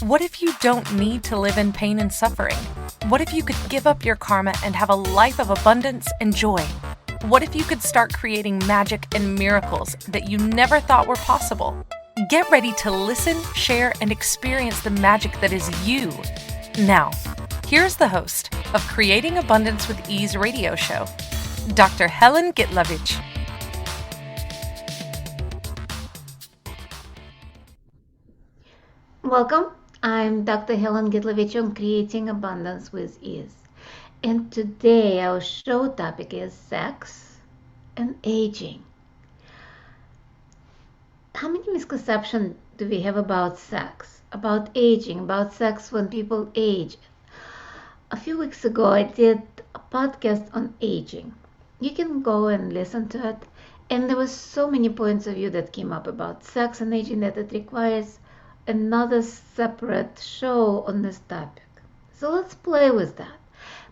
What if you don't need to live in pain and suffering? What if you could give up your karma and have a life of abundance and joy? What if you could start creating magic and miracles that you never thought were possible? Get ready to listen, share, and experience the magic that is you. Now, here's the host of Creating Abundance with Ease radio show, Dr. Helen Gitlevich. Welcome. I'm Dr. Helen Gitlevich on Creating Abundance with Ease. And today our show topic is sex and aging. How many misconceptions do we have about sex, about aging, about sex when people age? A few weeks ago I did a podcast on aging. You can go and listen to it. And there was so many points of view that came up about sex and aging that it requires another separate show on this topic. So let's play with that.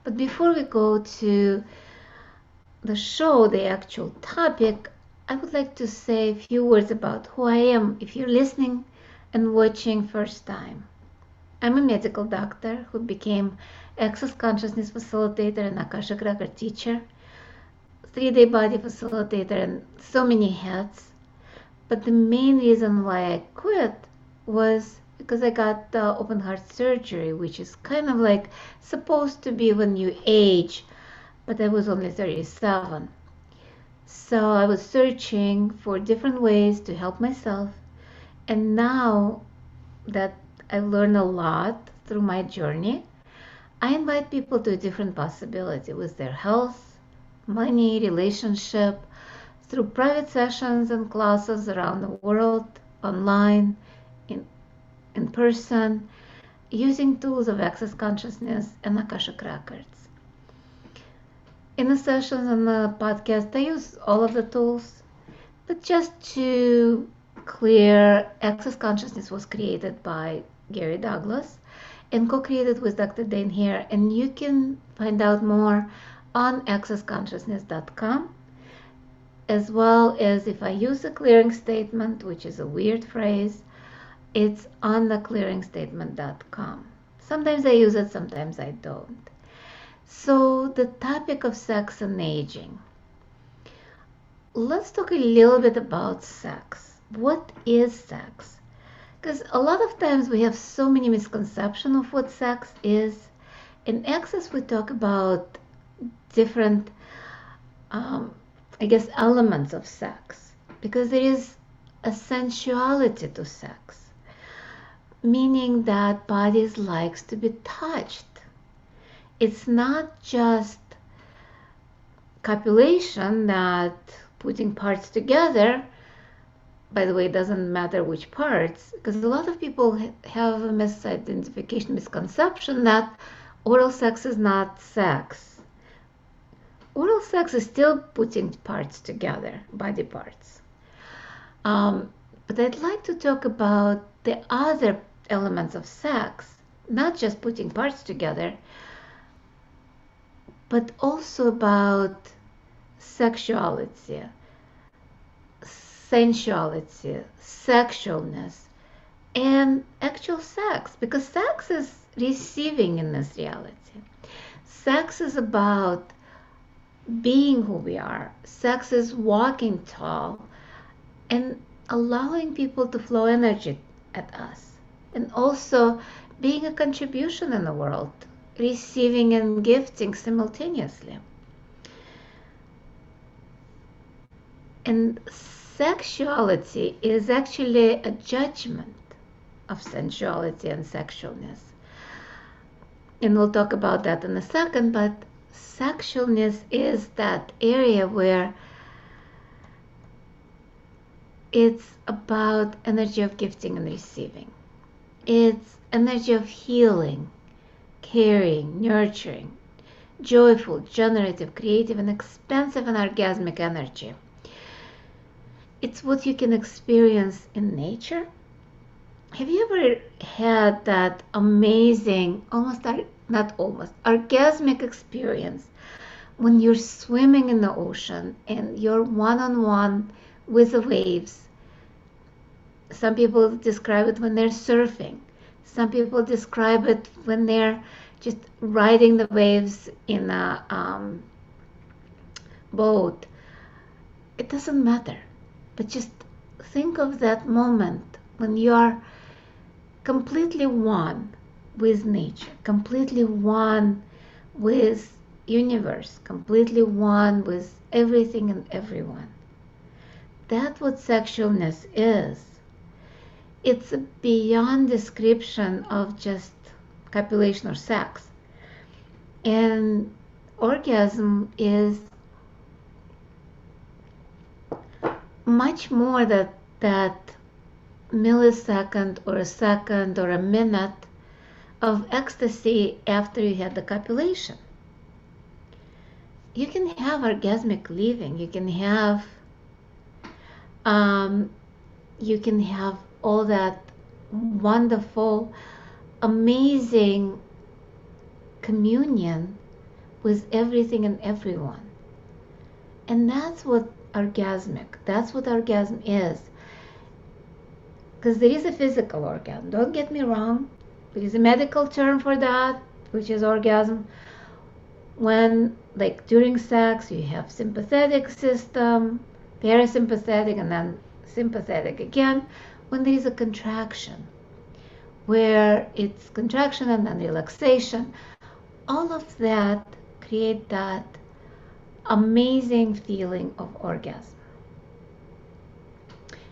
But before we go to the show, the actual topic, I would like to say a few words about who I am if you're listening and watching first time. I'm a medical doctor who became Access Consciousness Facilitator and Akashic Record Teacher, 3-day body facilitator, and so many hats. But the main reason why I quit was because I got open heart surgery, which is kind of like supposed to be when you age, but I was only 37. So I was searching for different ways to help myself. And now that I've learned a lot through my journey, I invite people to a different possibility with their health, money, relationship, through private sessions and classes around the world, online, in person, using tools of Access Consciousness and Akashic Records. In the sessions and the podcast, I use all of the tools, but just to clear, Access Consciousness was created by Gary Douglas and co-created with Dr. Dane here, and you can find out more on accessconsciousness.com, as well as if I use a clearing statement, which is a weird phrase, it's on the clearingstatement.com. Sometimes I use it, sometimes I don't. So the topic of sex and aging. Let's talk a little bit about sex. What is sex? Because a lot of times we have so many misconceptions of what sex is. In Access we talk about different, elements of sex. Because there is a sensuality to sex. Meaning that bodies likes to be touched. It's not just copulation, that putting parts together. By the way, it doesn't matter which parts, because a lot of people have a misidentification, misconception that oral sex is not sex. Oral sex is still putting parts together, body parts. But I'd like to talk about the other elements of sex, not just putting parts together, but also about sexuality, sensuality, sexualness, and actual sex, because sex is receiving in this reality. Sex is about being who we are. Sex is walking tall and allowing people to flow energy at us. And also being a contribution in the world, receiving and gifting simultaneously. And sexuality is actually a judgment of sensuality and sexualness. And we'll talk about that in a second, but sexualness is that area where it's about energy of gifting and receiving. It's energy of healing, caring, nurturing, joyful, generative, creative, and expansive and orgasmic energy. It's what you can experience in nature. Have you ever had that amazing, orgasmic experience when you're swimming in the ocean and you're one-on-one with the waves? Some people describe it when they're surfing. Some people describe it when they're just riding the waves in a boat. It doesn't matter, but just think of that moment when you are completely one with nature, completely one with universe, completely one with everything and everyone. That's what sexualness is. It's beyond description of just copulation or sex. And orgasm is much more that millisecond or a second or a minute of ecstasy after you had the copulation. You can have orgasmic living. You can have all that wonderful, amazing communion with everything and everyone. And that's what orgasm is. Because there is a physical orgasm. Don't get me wrong. There is a medical term for that, which is orgasm. When, like during sex, you have sympathetic system, parasympathetic, and then sympathetic again. When there is a contraction, where it's contraction and then relaxation, all of that create that amazing feeling of orgasm.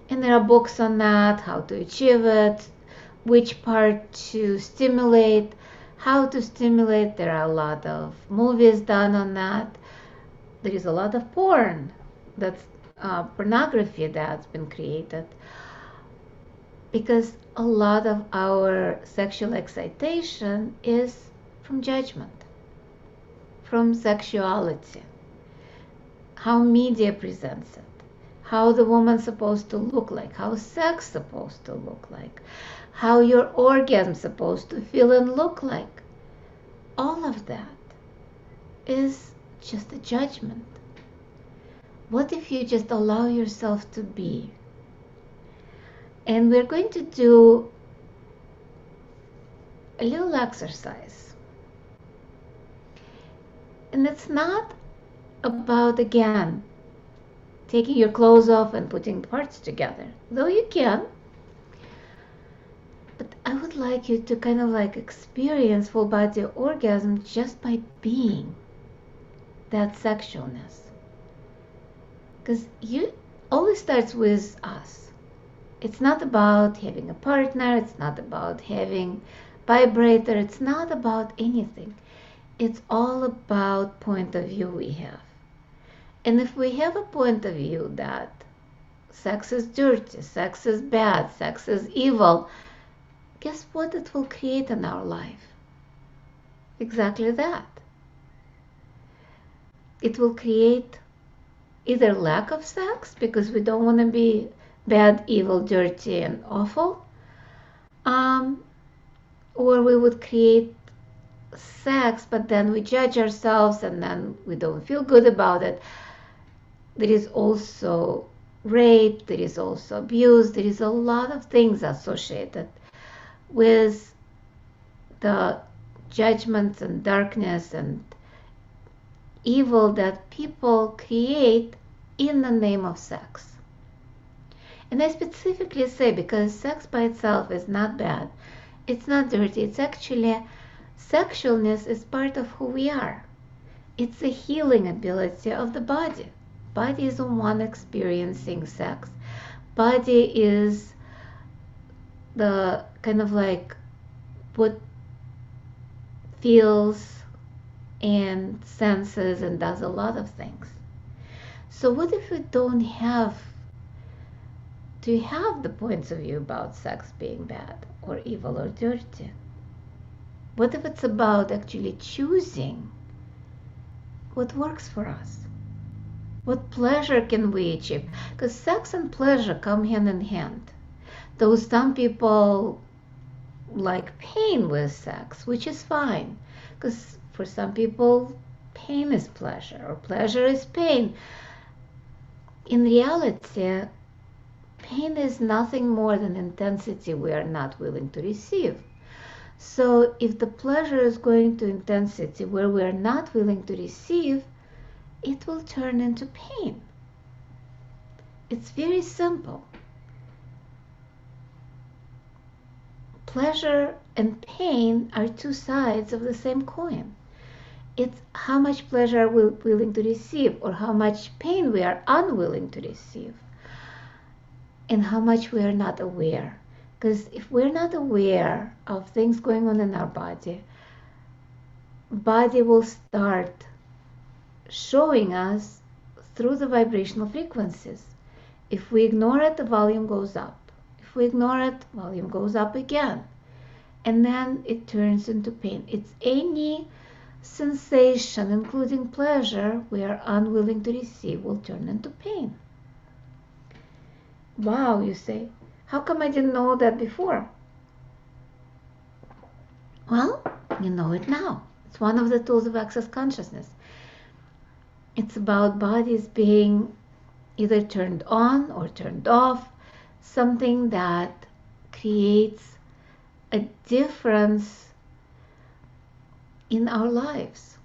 And there are books on that, how to achieve it, which part to stimulate, how to stimulate. There are a lot of movies done on that. There is a lot of pornography that's been created, because a lot of our sexual excitation is from judgment, from sexuality, how media presents it, how the woman's supposed to look like, how sex supposed to look like, how your orgasm's supposed to feel and look like. All of that is just a judgment. What if you just allow yourself to be? And we're going to do a little exercise. And it's not about, again, taking your clothes off and putting parts together, though you can. But I would like you to kind of like experience full body orgasm just by being that sexualness. Because you always starts with us. It's not about having a partner, it's not about having vibrator, it's not about anything. It's all about point of view we have. And if we have a point of view that sex is dirty, sex is bad, sex is evil, guess what it will create in our life? Exactly that. It will create either lack of sex, because we don't want to be bad, evil, dirty, and awful, or we would create sex, but then we judge ourselves and then we don't feel good about it. There is also rape, there is also abuse, there is a lot of things associated with the judgments and darkness and evil that people create in the name of sex. And I specifically say, because sex by itself is not bad, it's not dirty, it's actually, sexualness is part of who we are. It's a healing ability of the body. Body is the one experiencing sex. Body is the kind of like what feels and senses and does a lot of things. So what if we don't have to have the points of view about sex being bad or evil or dirty? What if it's about actually choosing what works for us? What pleasure can we achieve? Because sex and pleasure come hand in hand. Though some people like pain with sex, which is fine, because for some people pain is pleasure or pleasure is pain. In reality, pain is nothing more than intensity we are not willing to receive. So if the pleasure is going to intensity where we are not willing to receive, it will turn into pain. It's very simple. Pleasure and pain are two sides of the same coin. It's how much pleasure we're willing to receive, or how much pain we are unwilling to receive, and how much we are not aware. Because if we're not aware of things going on in our body will start showing us through the vibrational frequencies. If we ignore it, the volume goes up. If we ignore it, volume goes up again. And then it turns into pain. It's any sensation, including pleasure, we are unwilling to receive, will turn into pain. Wow, you say, how come I didn't know that before? Well, you know it now. It's one of the tools of access consciousness. It's about bodies being either turned on or turned off, something that creates a difference in our lives.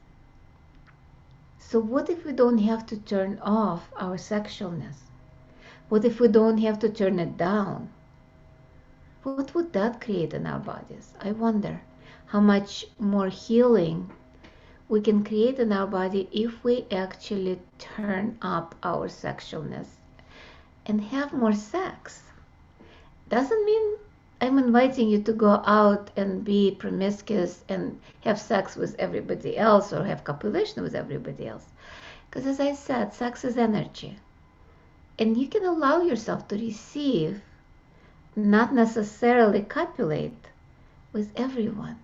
So what if we don't have to turn off our sexualness? What if we don't have to turn it down? What would that create in our bodies? I wonder how much more healing we can create in our body if we actually turn up our sexualness and have more sex. Doesn't mean I'm inviting you to go out and be promiscuous and have sex with everybody else or have copulation with everybody else. Because as I said, sex is energy. And you can allow yourself to receive, not necessarily copulate with everyone.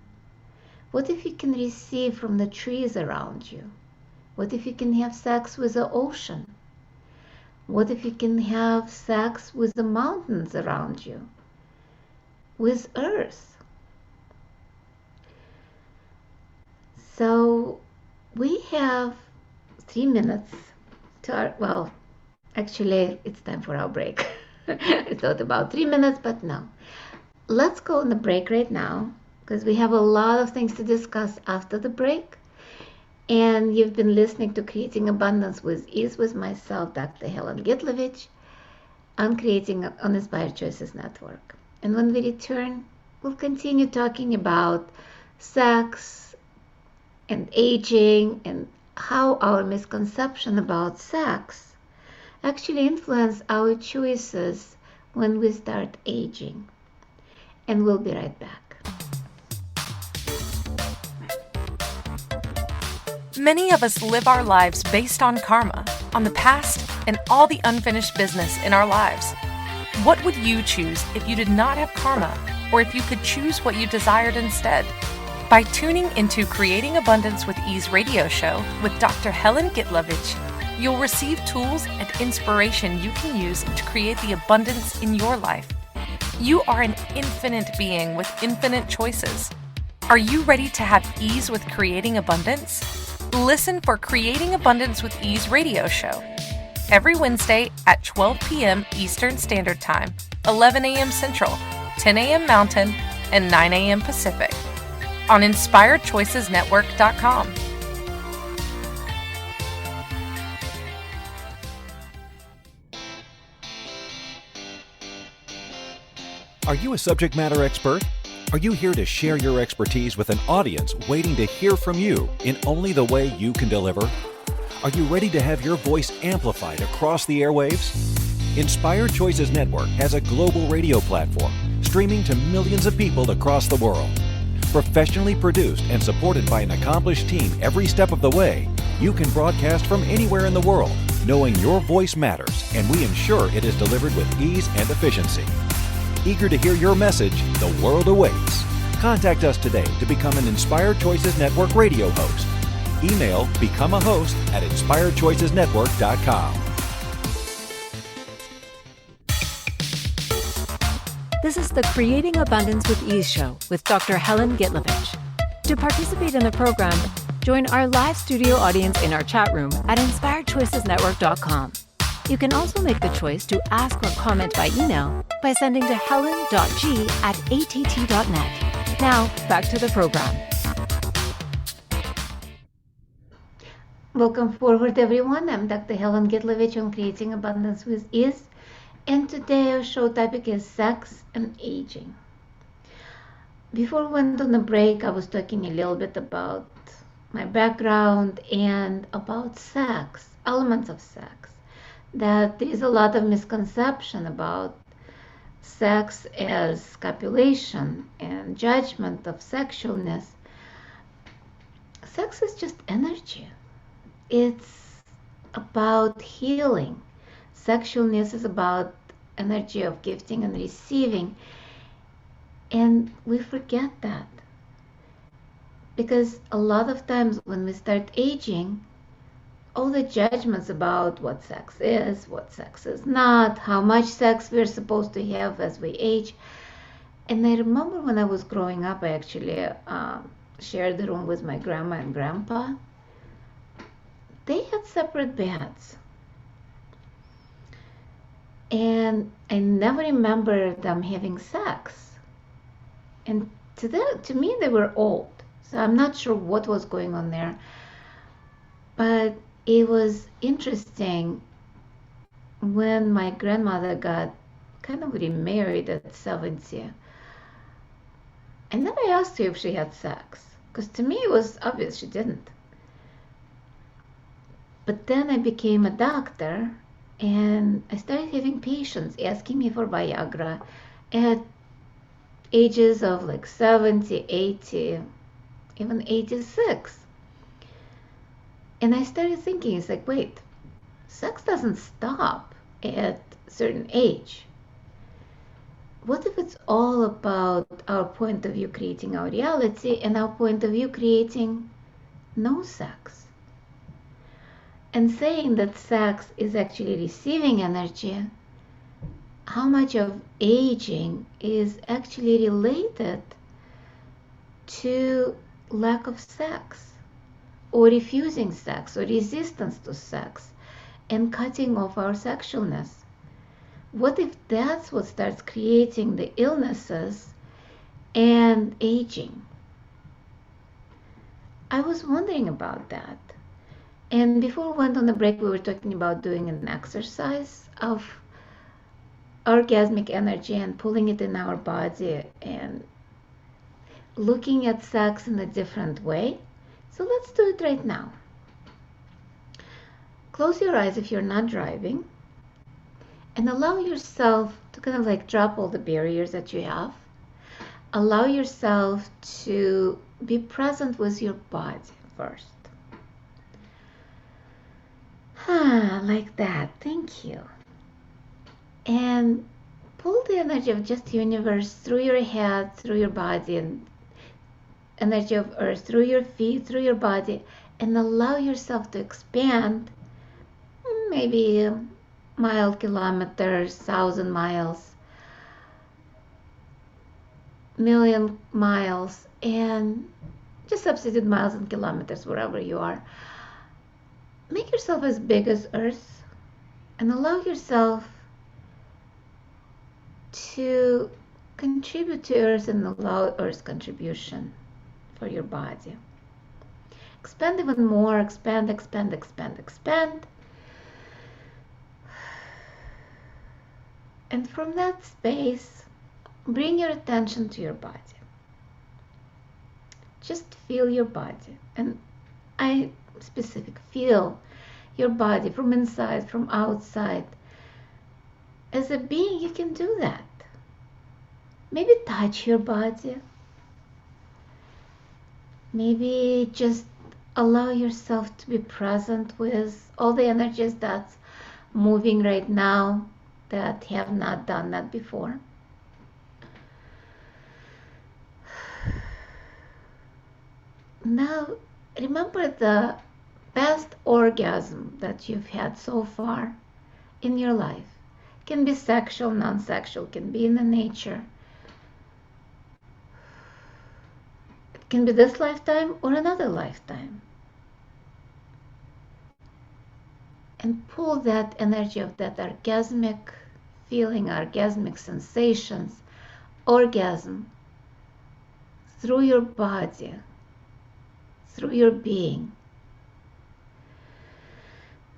What if you can receive from the trees around you? What if you can have sex with the ocean? What if you can have sex with the mountains around you? With earth? So we have 3 minutes to our, well, actually it's time for our break. I thought about 3 minutes, but no. Let's go on the break right now, because we have a lot of things to discuss after the break. And you've been listening to Creating Abundance with Ease with myself, Dr. Helen Gitlevich, on Inspired Choices Network. And when we return, we'll continue talking about sex and aging and how our misconception about sex actually influence our choices when we start aging. And we'll be right back. Many of us live our lives based on karma, on the past, and all the unfinished business in our lives. What would you choose if you did not have karma, or if you could choose what you desired instead? By tuning into Creating Abundance with Ease radio show with Dr. Helen Gitlevich, you'll receive tools and inspiration you can use to create the abundance in your life. You are an infinite being with infinite choices. Are you ready to have ease with creating abundance? Listen for Creating Abundance with Ease radio show every Wednesday at 12 p.m. Eastern Standard Time, 11 a.m. Central, 10 a.m. Mountain, and 9 a.m. Pacific on InspiredChoicesNetwork.com. Are you a subject matter expert? Are you here to share your expertise with an audience waiting to hear from you in only the way you can deliver? Are you ready to have your voice amplified across the airwaves? Inspired Choices Network has a global radio platform streaming to millions of people across the world. Professionally produced and supported by an accomplished team every step of the way, you can broadcast from anywhere in the world, knowing your voice matters, and we ensure it is delivered with ease and efficiency. Eager to hear your message, the world awaits. Contact us today to become an Inspired Choices Network radio host. Email become a host at inspiredchoicesnetwork.com. This is the Creating Abundance with Ease show with Dr. Helen Gitlevich. To participate in the program, join our live studio audience in our chat room at inspiredchoicesnetwork.com. You can also make the choice to ask or comment by email by sending to helen.g@att.net. Now, back to the program. Welcome forward, everyone. I'm Dr. Helen Gitlevich on Creating Abundance with Ease, and today our show topic is sex and aging. Before we went on the break, I was talking a little bit about my background and about sex, elements of sex, that there is a lot of misconception about sex as copulation and judgment of sexualness. Sex is just energy. It's about healing. Sexualness is about energy of gifting and receiving. And we forget that. Because a lot of times when we start aging, all the judgments about what sex is not, how much sex we're supposed to have as we age. And I remember when I was growing up, I actually shared the room with my grandma and grandpa. They had separate beds. And I never remember them having sex. And to me, they were old. So I'm not sure what was going on there. But it was interesting when my grandmother got kind of remarried at 70. And then I asked her if she had sex. Because to me, it was obvious she didn't. But then I became a doctor and I started having patients asking me for Viagra at ages of like 70, 80, even 86. And I started thinking, it's like, wait, sex doesn't stop at a certain age. What if it's all about our point of view creating our reality and our point of view creating no sex? And saying that sex is actually receiving energy, how much of aging is actually related to lack of sex, or refusing sex, or resistance to sex, and cutting off our sexualness? What if that's what starts creating the illnesses and aging? I was wondering about that. And before we went on the break, we were talking about doing an exercise of orgasmic energy and pulling it in our body and looking at sex in a different way. So let's do it right now. Close your eyes if you're not driving and allow yourself to kind of like drop all the barriers that you have. Allow yourself to be present with your body first. Like that. Thank you. And pull the energy of just the universe through your head, through your body, and energy of earth through your feet, through your body, and allow yourself to expand, maybe mile, kilometers, 1,000 miles, million miles, and just substitute miles and kilometers wherever you are. Make yourself as big as Earth and allow yourself to contribute to Earth and allow Earth's contribution for your body. Expand even more, expand, expand, expand, expand. And from that space, bring your attention to your body. Just feel your body. And I specific, feel your body from inside, from outside. As a being, you can do that. Maybe touch your body. Maybe just allow yourself to be present with all the energies that's moving right now that have not done that before. Now, remember the best orgasm that you've had so far in your life. It can be sexual, non-sexual, can be in the nature. It can be this lifetime or another lifetime. And pull that energy of that orgasmic feeling, orgasmic sensations, orgasm through your body, through your being,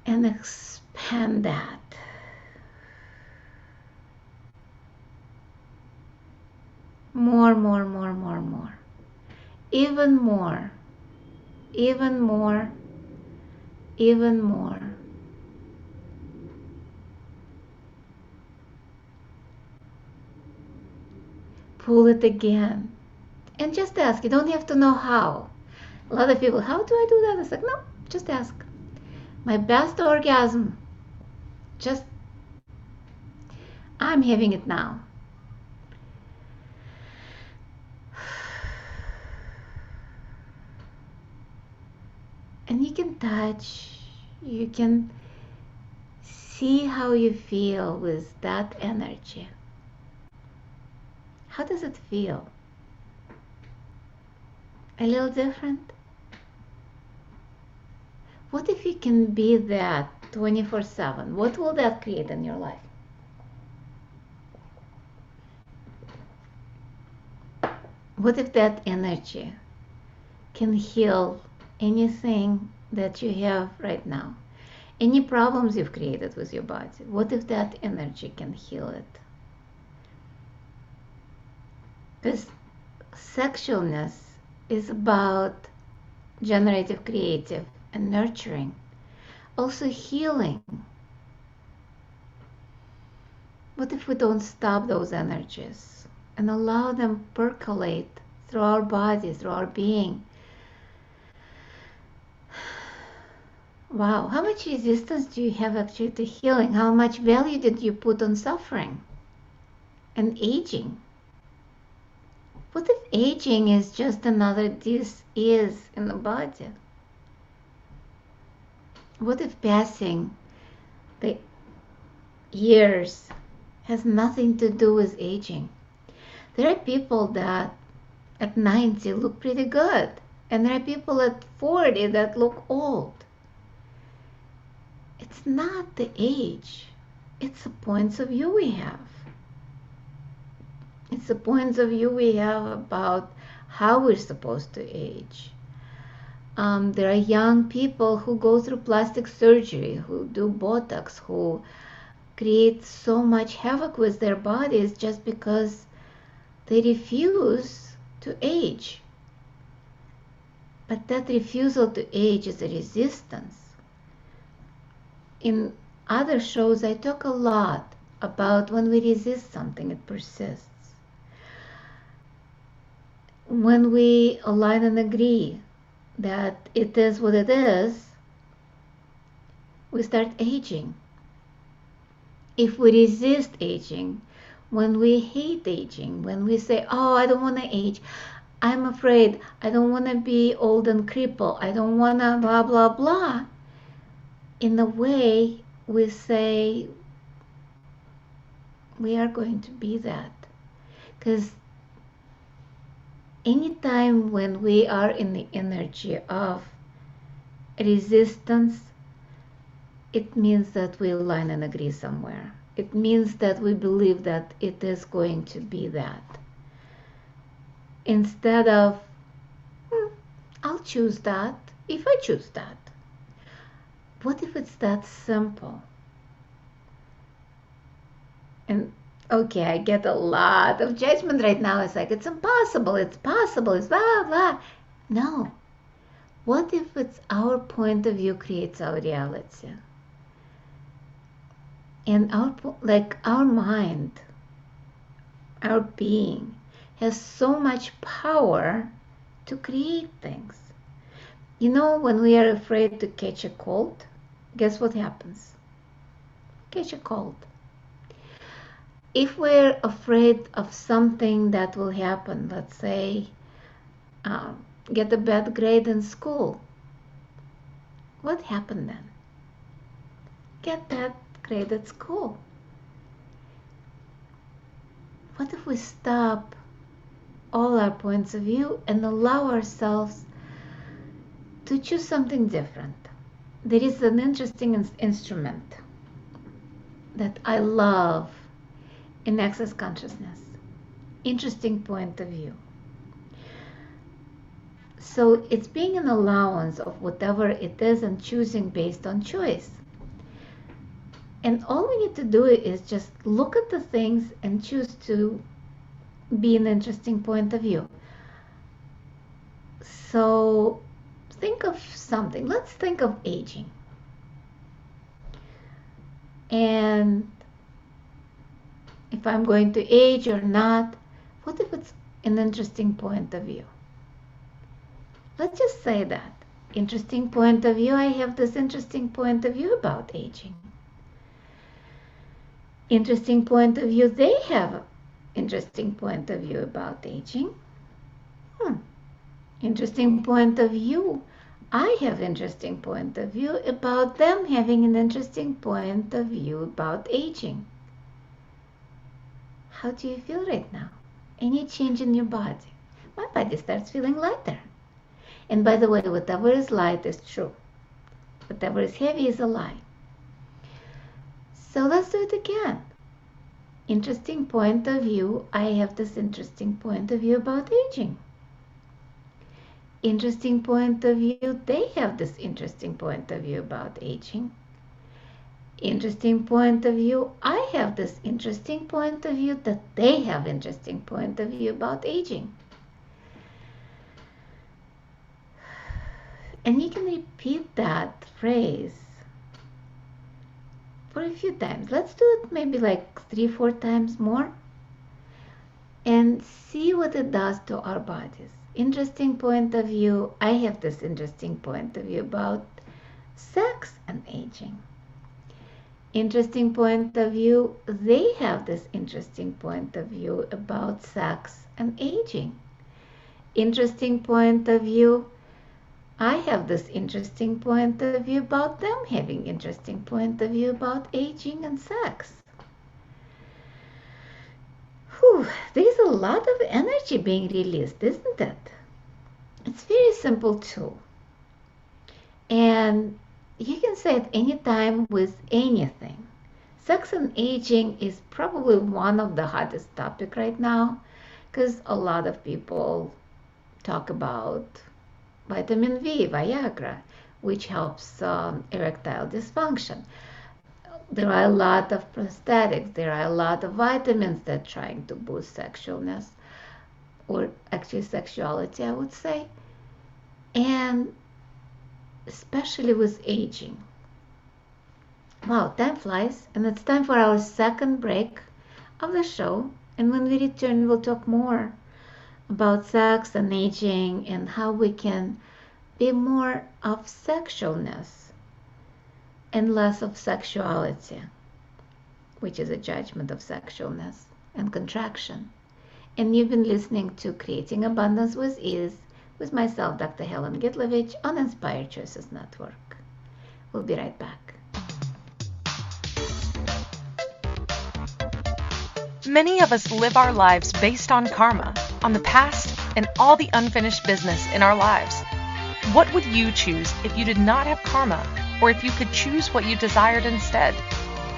and expand that. More. Even more. Pull it again. And just ask. You don't have to know how. A lot of people, how do I do that? It's like, no, just ask. My best orgasm, I'm having it now. And you can touch, you can see how you feel with that energy. How does it feel? A little different? What if you can be that 24/7? What will that create in your life? What if that energy can heal anything that you have right now? Any problems you've created with your body? What if that energy can heal it? Because sexualness is about generative, creative, and nurturing. Also healing. What if we don't stop those energies and allow them percolate through our body, through our being? Wow, how much resistance do you have actually to healing? How much value did you put on suffering and aging? What if aging is just another dis-ease in the body? What if passing the years has nothing to do with aging? There are people that at 90 look pretty good, and there are people at 40 that look old. It's not the age, it's the points of view we have. It's the points of view we have about how we're supposed to age. There are young people who go through plastic surgery, who do Botox, who create so much havoc with their bodies just because they refuse to age. But that refusal to age is a resistance. In other shows, I talk a lot about when we resist something, it persists. When we align and agree that it is what it is, we start aging. If we resist aging, when we hate aging, when we say, oh, I don't want to age, I'm afraid, I don't want to be old and crippled, I don't want to blah, blah, blah, in a way we say we are going to be that. Because anytime when we are in the energy of resistance, it means that we align and agree somewhere. It means that we believe that it is going to be that. Instead of, I'll choose that if I choose that. What if it's that simple? And okay, I get a lot of judgment right now. It's like, it's impossible, it's possible, it's blah, blah. No. What if it's our point of view creates our reality? And our mind, our being, has so much power to create things. You know, when we are afraid to catch a cold, guess what happens? Catch a cold. If we're afraid of something that will happen, let's say, get a bad grade in school, what happened then? Get bad grade at school. What if we stop all our points of view and allow ourselves to choose something different? There is an interesting instrument that I love in Access Consciousness. Interesting point of view. So it's being an allowance of whatever it is and choosing based on choice. And all we need to do is just look at the things and choose to be an interesting point of view. So think of something. Let's think of aging. And if I'm going to age or not, what if it's an interesting point of view? Let's just say that. Interesting point of view, I have this interesting point of view about aging. Interesting point of view, they have an interesting point of view about aging. Interesting point of view, I have interesting point of view about them having an interesting point of view about aging. How do you feel right now? Any change in your body? My body starts feeling lighter. And by the way, whatever is light is true. Whatever is heavy is a lie. So let's do it again. Interesting point of view. I have this interesting point of view about aging. Interesting point of view. They have this interesting point of view about aging. Interesting point of view. I have this interesting point of view that they have interesting point of view about aging. And you can repeat that phrase for a few times. Let's do it maybe like 3-4 times more and see what it does to our bodies. Interesting point of view. I have this interesting point of view about sex and aging. Interesting point of view. They have this interesting point of view about sex and aging. Interesting point of view. I have this interesting point of view about them having interesting point of view about aging and sex. There's a lot of energy being released, isn't it? It's very simple too. And you can say it anytime with anything. Sex and aging is probably one of the hottest topics right now because a lot of people talk about vitamin V, Viagra, which helps erectile dysfunction. There are a lot of prosthetics. There are a lot of vitamins that are trying to boost sexualness, or actually sexuality, I would say. And especially with aging. Wow, time flies, and it's time for our second break of the show. And when we return, we'll talk more about sex and aging and how we can be more of sexualness and less of sexuality, which is a judgment of sexualness and contraction. And you've been listening to Creating Abundance with Ease with myself, Dr. Helen Gitlevich, on Inspired Choices Network. We'll be right back. Many of us live our lives based on karma, on the past, and all the unfinished business in our lives. What would you choose if you did not have karma, or if you could choose what you desired instead?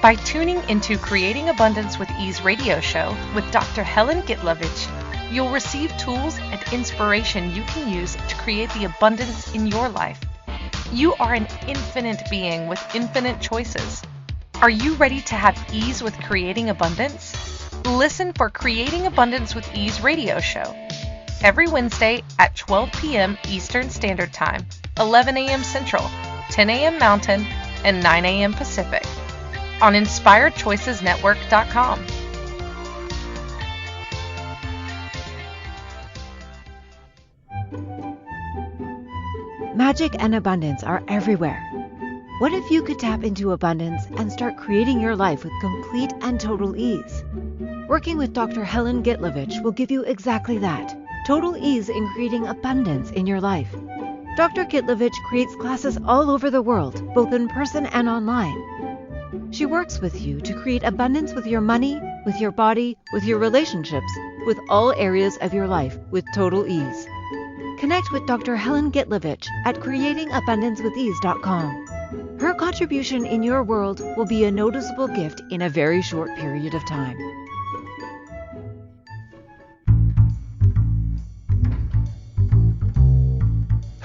By tuning into Creating Abundance with Ease radio show with Dr. Helen Gitlevich, you'll receive tools and inspiration you can use to create the abundance in your life. You are an infinite being with infinite choices. Are you ready to have ease with creating abundance? Listen for Creating Abundance with Ease radio show every Wednesday at 12 p.m. Eastern Standard Time, 11 a.m. Central, 10 a.m. Mountain, and 9 a.m. Pacific on InspiredChoicesNetwork.com. Magic and abundance are everywhere. What if you could tap into abundance and start creating your life with complete and total ease? Working with Dr. Helen Gitlevich will give you exactly that, total ease in creating abundance in your life. Dr. Gitlevich creates classes all over the world, both in person and online. She works with you to create abundance with your money, with your body, with your relationships, with all areas of your life with total ease. Connect with Dr. Helen Gitlevich at creatingabundancewithease.com. Her contribution in your world will be a noticeable gift in a very short period of time.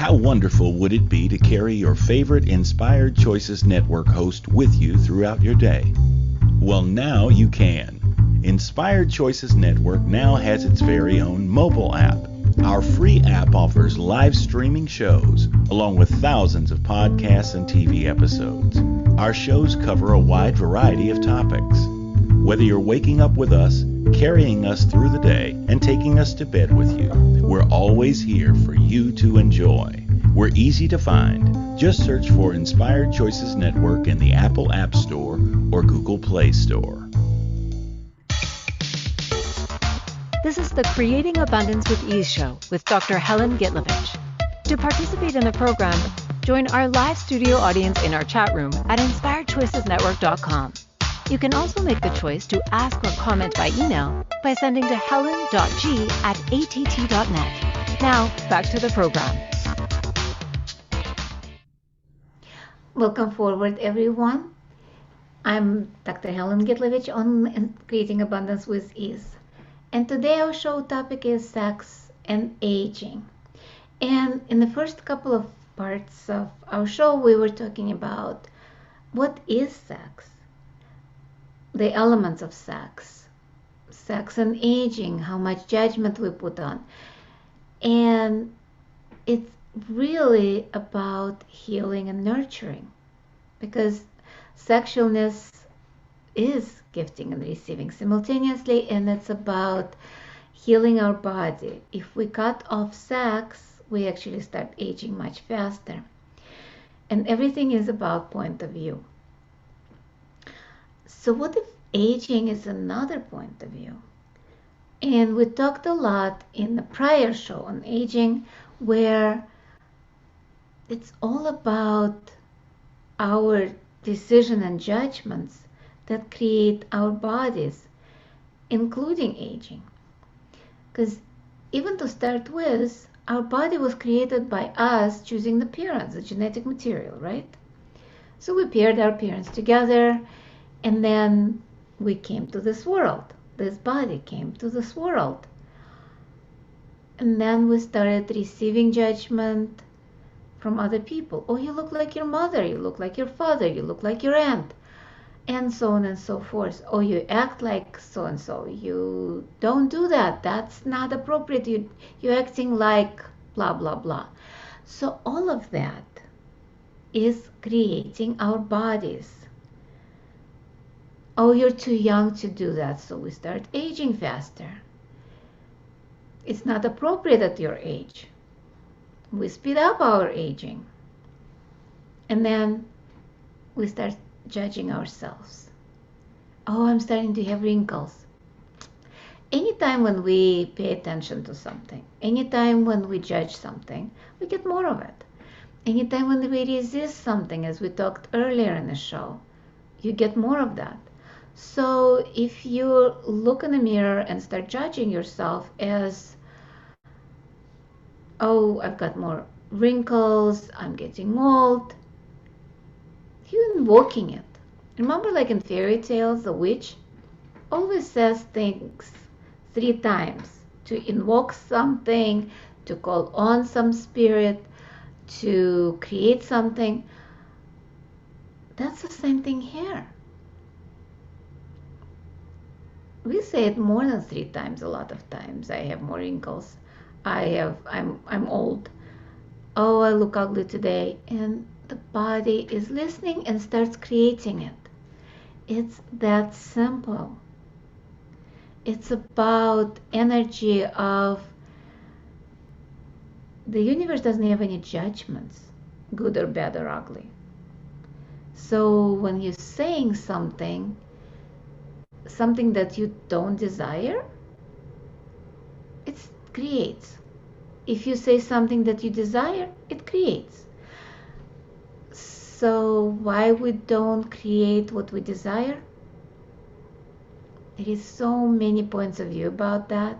How wonderful would it be to carry your favorite Inspired Choices Network host with you throughout your day? Well, now you can. Inspired Choices Network now has its very own mobile app. Our free app offers live streaming shows, along with thousands of podcasts and TV episodes. Our shows cover a wide variety of topics. Whether you're waking up with us, carrying us through the day, and taking us to bed with you, we're always here for you to enjoy. We're easy to find. Just search for Inspired Choices Network in the Apple App Store or Google Play Store. This is the Creating Abundance with Ease show with Dr. Helen Gitlevich. To participate in the program, join our live studio audience in our chat room at inspiredchoicesnetwork.com. You can also make the choice to ask or comment by email by sending to helen.g@att.net. Now, back to the program. Welcome forward, everyone. I'm Dr. Helen Gitlevich on Creating Abundance with Ease. And today our show topic is sex and aging. And in the first couple of parts of our show, we were talking about what is sex, the elements of sex, sex and aging, how much judgment we put on. And it's really about healing and nurturing, because sexualness is gifting and receiving simultaneously, and it's about healing our body. If we cut off sex, we actually start aging much faster. And everything is about point of view. So what if aging is another point of view? And we talked a lot in the prior show on aging, where it's all about our decision and judgments that create our bodies, including aging. Because even to start with, our body was created by us choosing the parents, the genetic material, right? So we paired our parents together, and then we came to this world. This body came to this world. And then we started receiving judgment from other people. Oh, you look like your mother, you look like your father, you look like your aunt, and so on and so forth. Oh, you act like so and so. You don't do that. That's not appropriate. You're acting like blah blah blah. So all of that is creating our bodies. Oh, you're too young to do that, so we start aging faster. It's not appropriate at your age. We speed up our aging. And then we start judging ourselves. Oh, I'm starting to have wrinkles. Anytime when we pay attention to something, anytime when we judge something, we get more of it. Anytime when we resist something, as we talked earlier in the show, you get more of that. So if you look in the mirror and start judging yourself as, oh, I've got more wrinkles, I'm getting old, you're invoking it. Remember, like in fairy tales, the witch always says things 3 times to invoke something, to call on some spirit, to create something. That's the same thing here. We say it more than 3 times a lot of times. I have more wrinkles. I'm old. Oh, I look ugly today. And the body is listening and starts creating it. It's that simple. It's about energy of the universe doesn't have any judgments, good or bad or ugly. So when you're saying something that you don't desire, it creates. If you say something that you desire, it creates. So why we don't create what we desire? There is so many points of view about that.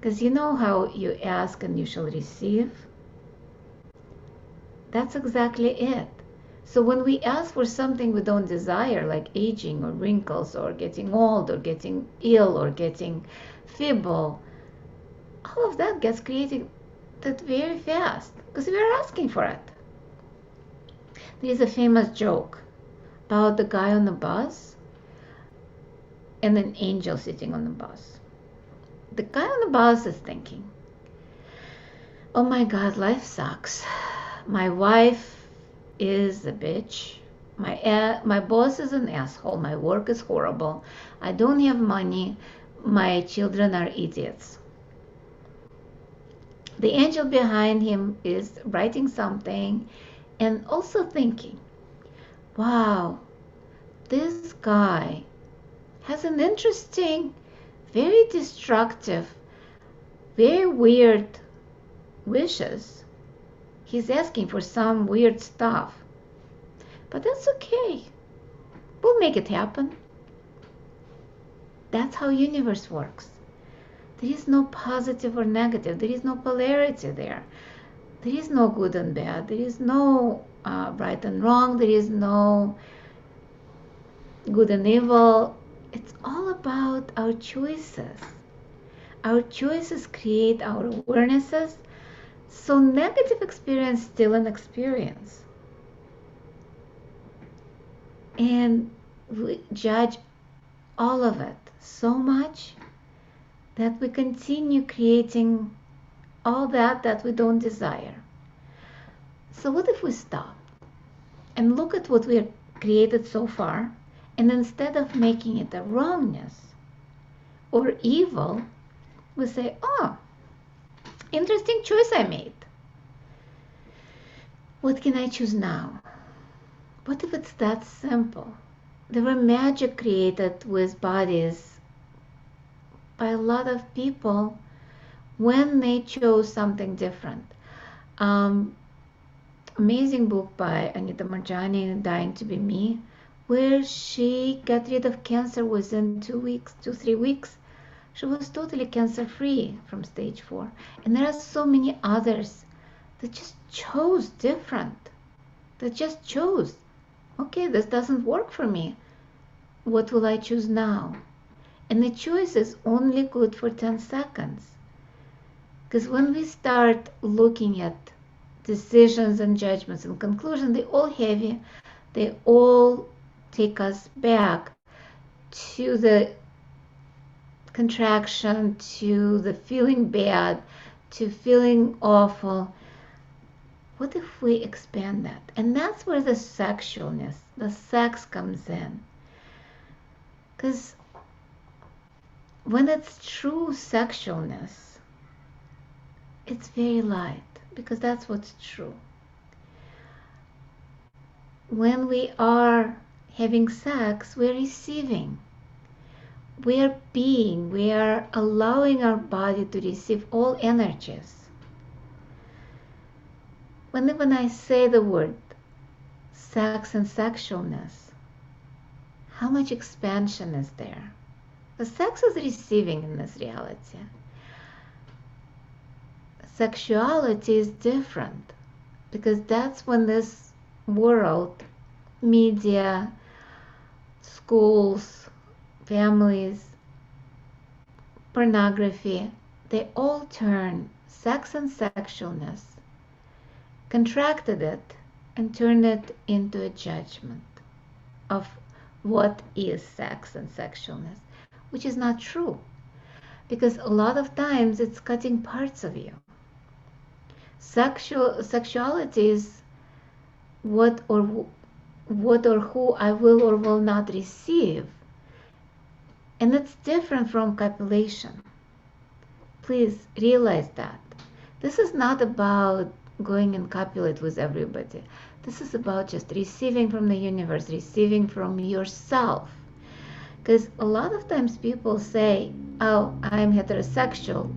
Because you know how you ask and you shall receive? That's exactly it. So when we ask for something we don't desire, like aging or wrinkles or getting old or getting ill or getting feeble, all of that gets created that very fast because we are asking for it. There is a famous joke about the guy on the bus and an angel sitting on the bus. The guy on the bus is thinking, oh my God, life sucks. My wife is a bitch. My boss is an asshole. My work is horrible. I don't have money. My children are idiots. The angel behind him is writing something and also thinking, wow, this guy has an interesting, very destructive, very weird wishes. He's asking for some weird stuff. But that's okay. We'll make it happen. That's how universe works. There is no positive or negative. There is no polarity there. There is no good and bad. There is no right and wrong. There is no good and evil. It's all about our choices. Our choices create our awarenesses. So negative experience is still an experience. And we judge all of it so much that we continue creating all that we don't desire. So what if we stop and look at what we have created so far, and instead of making it a wrongness or evil, we say, oh, interesting choice I made. What can I choose now? What if it's that simple? There were magic created with bodies by a lot of people when they chose something different. Amazing book by Anita Marjani, Dying to Be Me, where she got rid of cancer within 2-3 weeks. She was totally cancer-free from stage 4. And there are so many others that just chose different. That just chose, okay, this doesn't work for me. What will I choose now? And the choice is only good for 10 seconds. Because when we start looking at decisions and judgments and conclusions, they're all heavy. They all take us back to the contraction, to the feeling bad, to feeling awful. What if we expand that? And that's where the sexualness, the sex comes in. Because when it's true sexualness, it's very light, because that's what's true. When we are having sex, we're receiving. We are being, we are allowing our body to receive all energies. When I say the word sex and sexualness, how much expansion is there? The sex is receiving in this reality. Sexuality is different, because that's when this world, media, schools, families, pornography, they all turn sex and sexualness, contracted it, and turned it into a judgment of what is sex and sexualness, which is not true, because a lot of times it's cutting parts of you. Sexuality is what or who I will or will not receive, and it's different from copulation. Please realize that. This is not about going and copulate with everybody. This is about just receiving from the universe, receiving from yourself. Because a lot of times people say, oh, I'm heterosexual.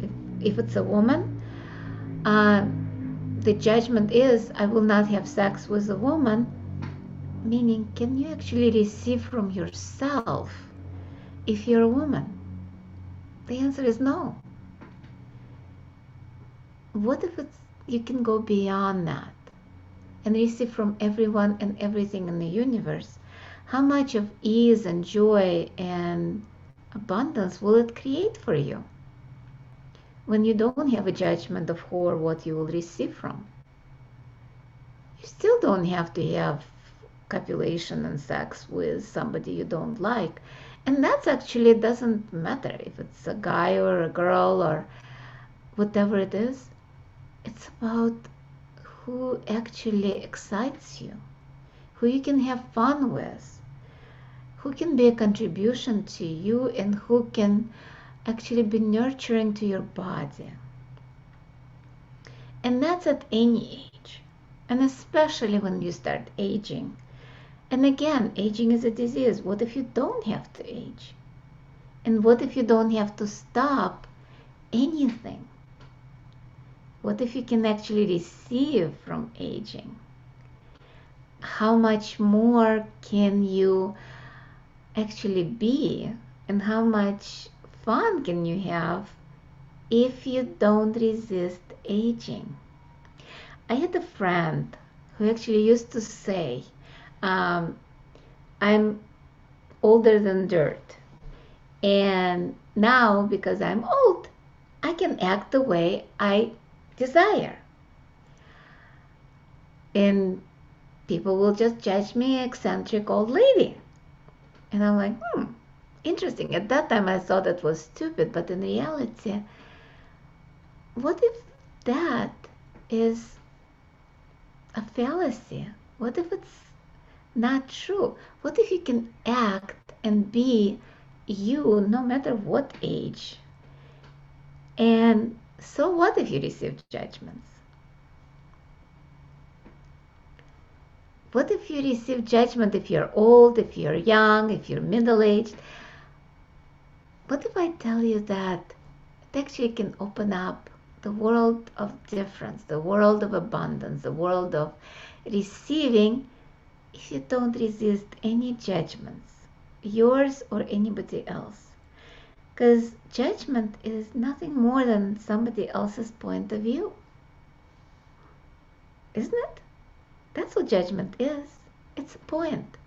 If it's a woman, the judgment is, I will not have sex with a woman. Meaning, can you actually receive from yourself if you're a woman? The answer is no. What if you can go beyond that and receive from everyone and everything in the universe? How much of ease and joy and abundance will it create for you? when you don't have a judgment of who or what you will receive from. You still don't have to have copulation and sex with somebody you don't like. And that's actually doesn't matter if it's a guy or a girl or whatever it is. It's about who actually excites you, who you can have fun with, who can be a contribution to you, and who can actually be nurturing to your body. And that's at any age, and especially when you start aging. And again, aging is a disease. What if you don't have to age? And what if you don't have to stop anything? What if you can actually receive from aging? How much more can you actually be, and how much fun can you have if you don't resist aging? I had a friend who actually used to say, I'm older than dirt, and now because I'm old, I can act the way I desire, and people will just judge me eccentric old lady. And I'm like, interesting. At that time I thought that was stupid, but in reality, what if that is a fallacy? What if it's not true? What if you can act and be you no matter what age? And so what if you receive judgments? What if you receive judgment if you're old, if you're young, if you're middle-aged? What if I tell you that it actually can open up the world of difference, the world of abundance, the world of receiving, if you don't resist any judgments, yours or anybody else? Because judgment is nothing more than somebody else's point of view. Isn't it? That's what judgment is. It's a point.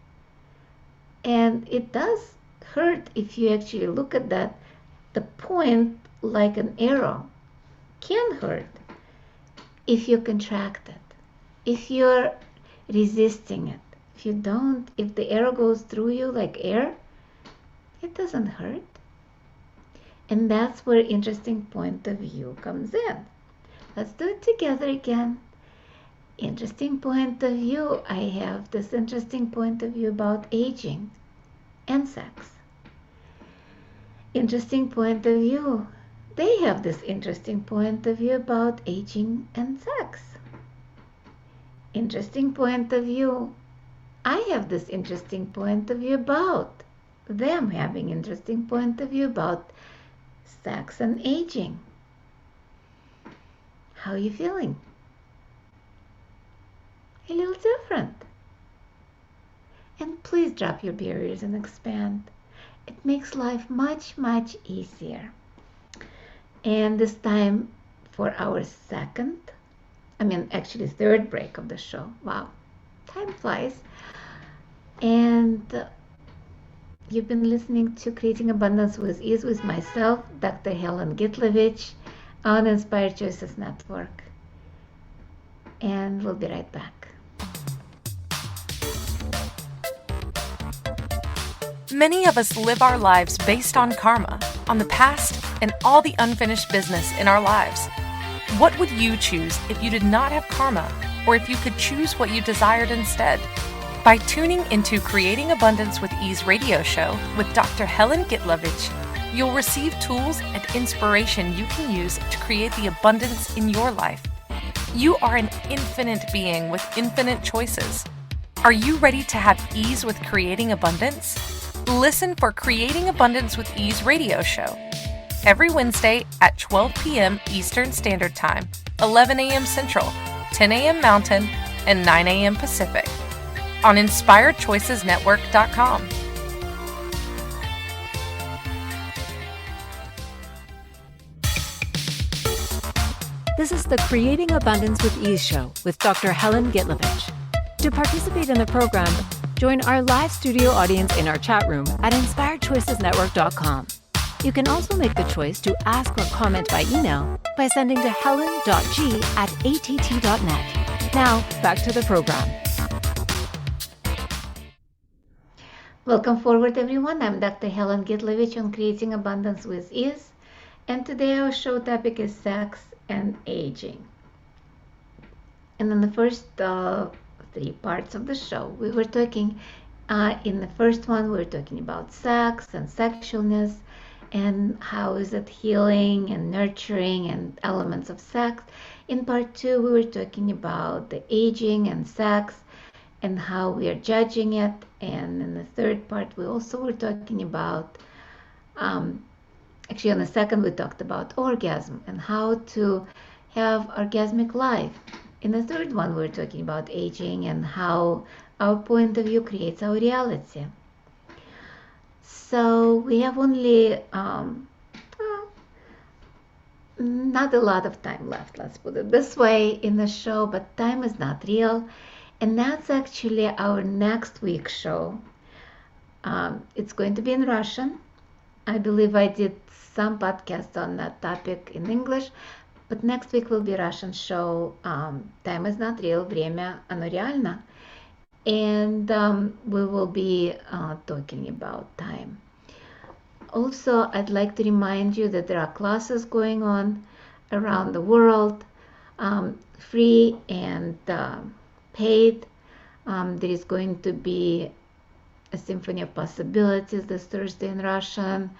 And it does hurt if you actually look at that. The point, like an arrow, can hurt if you contract it, if you're resisting it. If the arrow goes through you like air, it doesn't hurt. And that's where interesting point of view comes in. Let's do it together again. Interesting point of view. I have this interesting point of view about aging and sex. Interesting point of view. They have this interesting point of view about aging and sex. Interesting point of view. I have this interesting point of view about them having interesting point of view about sex and aging. How are you feeling? A little different. And please drop your barriers and expand. It makes life much, much easier. And this time for our third break of the show. Wow, time flies. And you've been listening to Creating Abundance with Ease with myself, Dr. Helen Gitlevich, on Inspired Choices Network. And we'll be right back. Many of us live our lives based on karma, on the past, and all the unfinished business in our lives. What would you choose if you did not have karma, or if you could choose what you desired instead? By tuning into Creating Abundance with Ease radio show with Dr. Helen Gitlevich, you'll receive tools and inspiration you can use to create the abundance in your life. You are an infinite being with infinite choices. Are you ready to have ease with creating abundance? Listen for Creating Abundance with Ease radio show every Wednesday at 12 p.m. Eastern Standard Time, 11 a.m. Central, 10 a.m. Mountain, and 9 a.m. Pacific on InspiredChoicesNetwork.com. This is the Creating Abundance with Ease show with Dr. Helen Gitlevich. To participate in the program, join our live studio audience in our chat room at InspiredChoicesNetwork.com. You can also make the choice to ask or comment by email by sending to helen.g@att.net. Now, back to the program. Welcome forward, everyone. I'm Dr. Helen Gitlevich on Creating Abundance with Ease, and today our show topic is sex and aging. And in the first 3 parts of the show, we were talking, in the first one, we were talking about sex and sexualness, and how is it healing and nurturing and elements of sex. In part 2, we were talking about the aging and sex and how we are judging it. And in the third part, we also were talking about, actually on the second, we talked about orgasm and how to have orgasmic life. In the third one, we were talking about aging and how our point of view creates our reality. So we have only not a lot of time left, let's put it this way, in the show, but time is not real. And that's actually our next week's show. It's going to be in Russian. I believe I did some podcasts on that topic in English, but next week will be Russian show. Time is not real, время оно реально. And we will be talking about time. Also, I'd like to remind you that there are classes going on around the world, free and paid. There is going to be a Symphony of Possibilities this Thursday in Russian.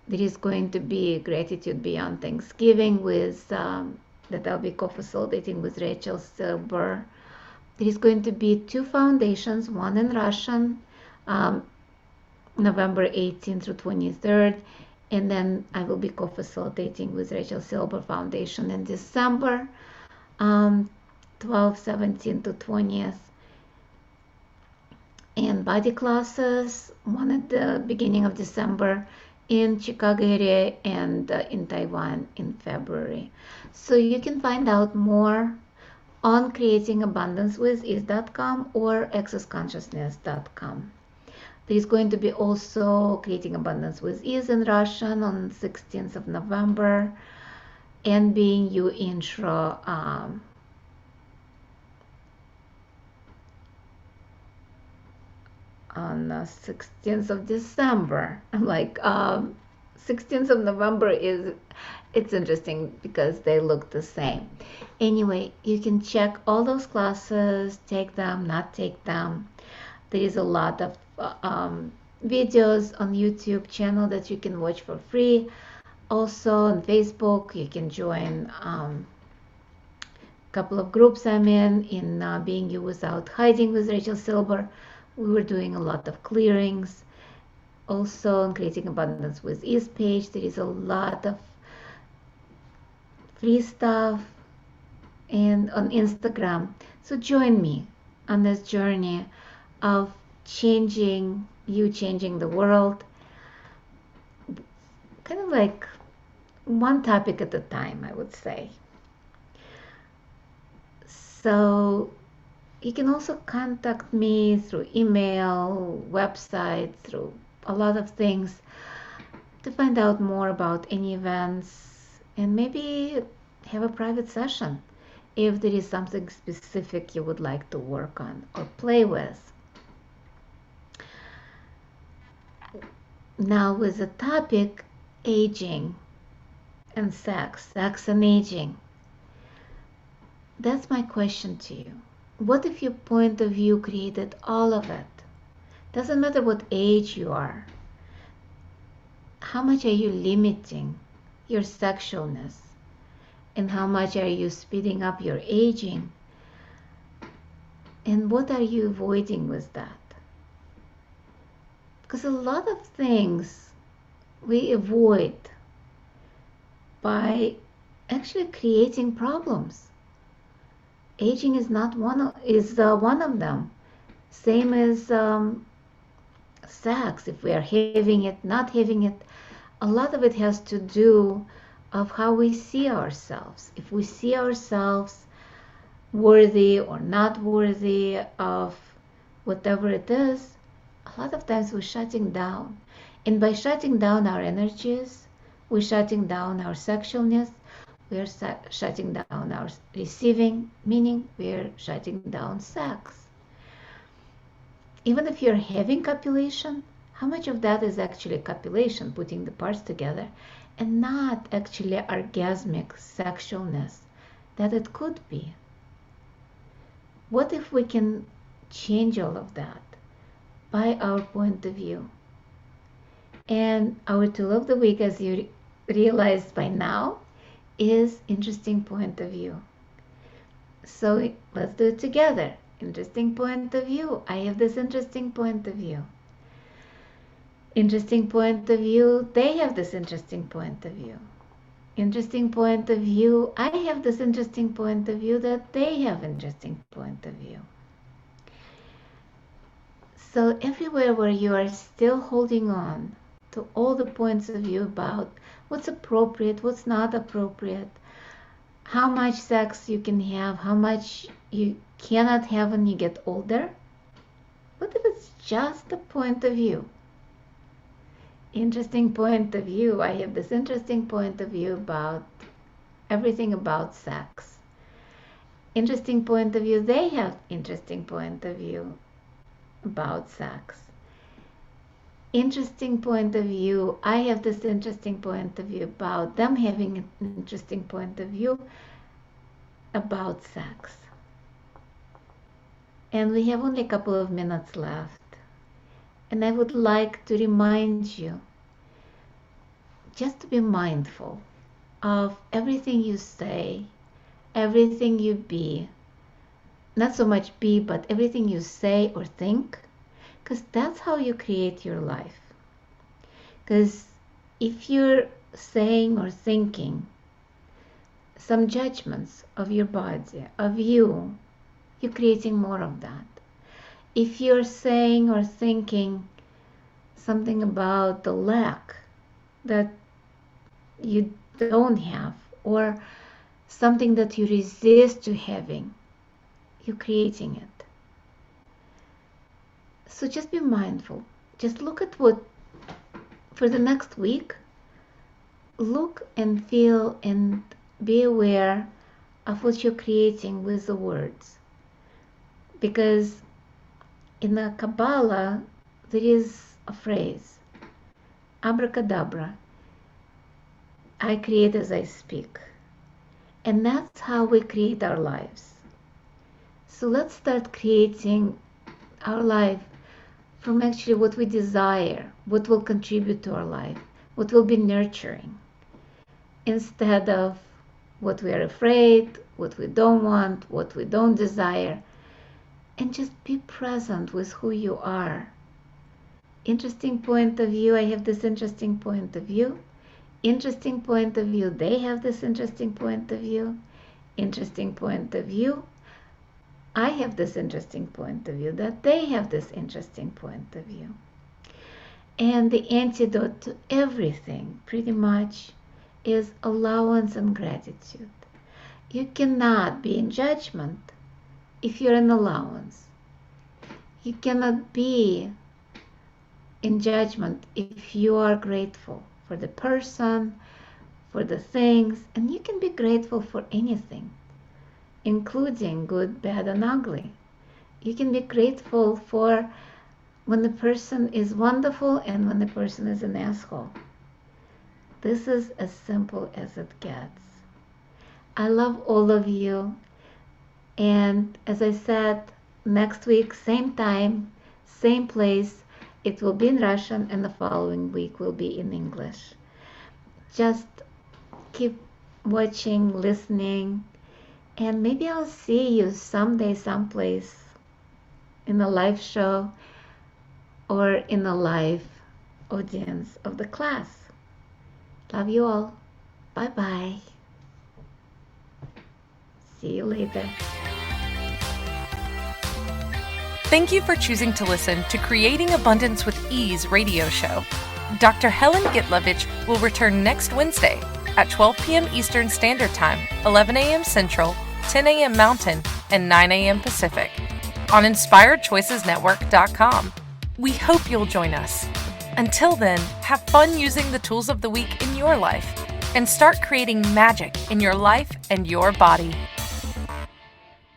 There is going to be Gratitude Beyond Thanksgiving with that I'll be co-facilitating with Rachel Silber. There is going to be 2 foundations, one in Russian, November 18th through 23rd, and then I will be co-facilitating with Rachel Silber Foundation in December, 12th, 17th to 20th. And body classes, one at the beginning of December in Chicago area and in Taiwan in February. So you can find out more on creatingabundancewithease.com or accessconsciousness.com. There is going to be also Creating Abundance with Ease in Russian on 16th of November, and Being You intro on 16th of December. I'm like, 16th of November it's interesting because they look the same. Anyway, you can check all those classes, take them, not take them. There is a lot of videos on YouTube channel that you can watch for free. Also on Facebook, you can join a couple of groups I'm in Being You Without Hiding with Rachel Silber. We were doing a lot of clearings. Also on Creating Abundance with Ease page, there is a lot of free stuff, and on Instagram. So join me on this journey of changing the world, kind of like one topic at a time, I would say. So you can also contact me through email, website, through a lot of things to find out more about any events and maybe have a private session if there is something specific you would like to work on or play with. Now with the topic aging and sex and aging, that's my question to you. What if your point of view created all of it? Doesn't matter what age you are. How much are you limiting your sexualness? And how much are you speeding up your aging? And what are you avoiding with that? Because a lot of things we avoid by actually creating problems. Aging is one of them. Same as sex. If we are having it, not having it, a lot of it has to do of how we see ourselves. If we see ourselves worthy or not worthy of whatever it is, a lot of times we're shutting down. And by shutting down our energies, we're shutting down our sexualness, we're shutting down our receiving, meaning we're shutting down sex. Even if you're having copulation, how much of that is actually copulation, putting the parts together, and not actually orgasmic sexualness that it could be? What if we can change all of that by our point of view? And our tool of the week, as you realized by now, is interesting point of view. So let's do it together. Interesting point of view. I have this interesting point of view. Interesting point of view. They have this interesting point of view. Interesting point of view. I have this interesting point of view that they have interesting point of view. So everywhere where you are still holding on to all the points of view about what's appropriate, what's not appropriate, how much sex you can have, how much you cannot have when you get older. What if it's just a point of view? Interesting point of view. I have this interesting point of view about everything about sex. Interesting point of view. They have interesting point of view about sex. Interesting point of view. I have this interesting point of view about them having an interesting point of view about sex. And we have only a couple of minutes left. And I would like to remind you just to be mindful of everything you say, everything you be. Not so much be, but everything you say or think, because that's how you create your life. Because if you're saying or thinking some judgments of your body, of you, you're creating more of that. If you're saying or thinking something about the lack that you don't have, or something that you resist to having, you're creating it. So just be mindful. Just look at what, for the next week, look and feel and be aware of what you're creating with the words. Because in the Kabbalah, there is a phrase, abracadabra, I create as I speak. And that's how we create our lives. So let's start creating our life from actually what we desire, what will contribute to our life, what will be nurturing, instead of what we are afraid, what we don't want, what we don't desire. And just be present with who you are. Interesting point of view. I have this interesting point of view. Interesting point of view. They have this interesting point of view. Interesting point of view. I have this interesting point of view. That they have this interesting point of view. And the antidote to everything, pretty much, is allowance and gratitude. You cannot be in judgment if you're in allowance. You cannot be in judgment if you are grateful for the person, for the things, and you can be grateful for anything, including good, bad, and ugly. You can be grateful for when the person is wonderful and when the person is an asshole. This is as simple as it gets. I love all of you. And as I said, next week, same time, same place, it will be in Russian, and the following week will be in English. Just keep watching, listening, and maybe I'll see you someday, someplace, in a live show or in a live audience of the class. Love you all. Bye-bye. See you later. Thank you for choosing to listen to Creating Abundance with Ease radio show. Dr. Helen Gitlevich will return next Wednesday at 12 p.m. Eastern Standard Time, 11 a.m. Central, 10 a.m. Mountain, and 9 a.m. Pacific on InspiredChoicesNetwork.com. We hope you'll join us. Until then, have fun using the tools of the week in your life and start creating magic in your life and your body.